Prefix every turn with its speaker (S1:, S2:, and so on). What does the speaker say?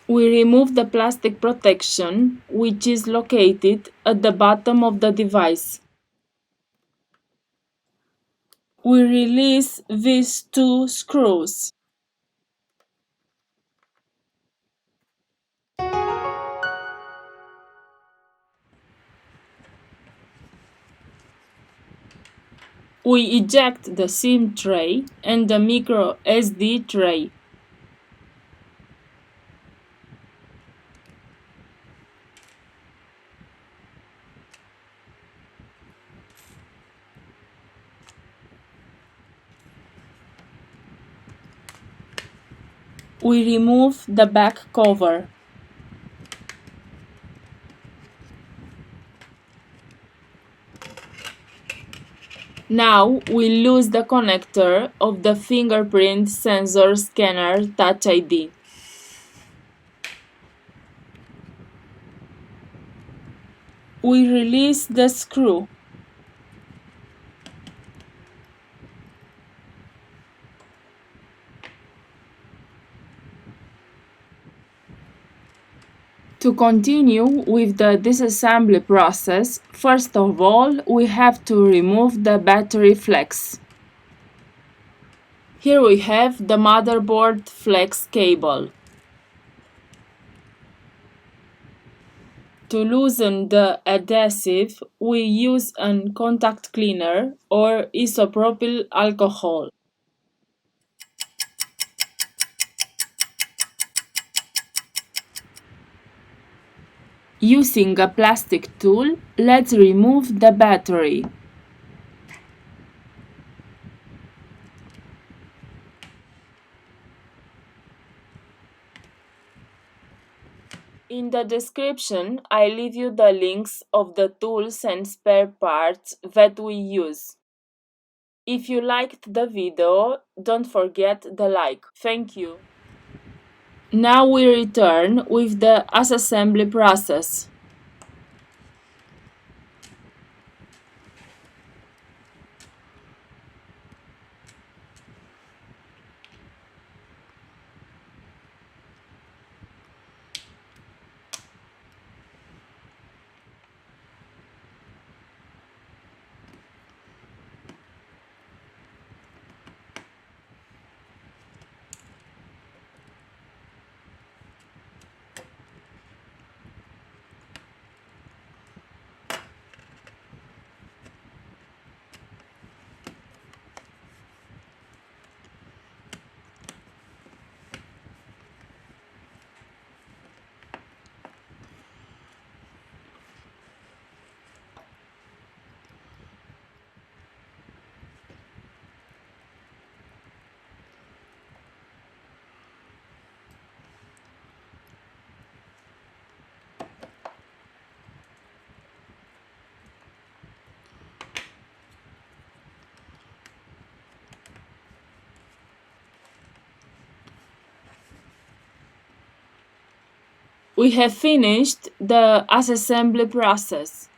S1: We remove the plastic protection, which is located at the bottom of the device. We release these two screws. We eject the SIM tray and the micro SD tray. We remove the back cover. Now we lose the connector of the fingerprint sensor scanner Touch ID. We release the screw. To continue with the disassembly process, first of all, we have to remove the battery flex. Here we have the motherboard flex cable. To loosen the adhesive, we use a contact cleaner or isopropyl alcohol. Using a plastic tool, let's remove the battery. In the description, I leave you the links of the tools and spare parts that we use. If you liked the video, don't forget the like. Thank you. Now we return with the assembly process. We have finished the assembly process.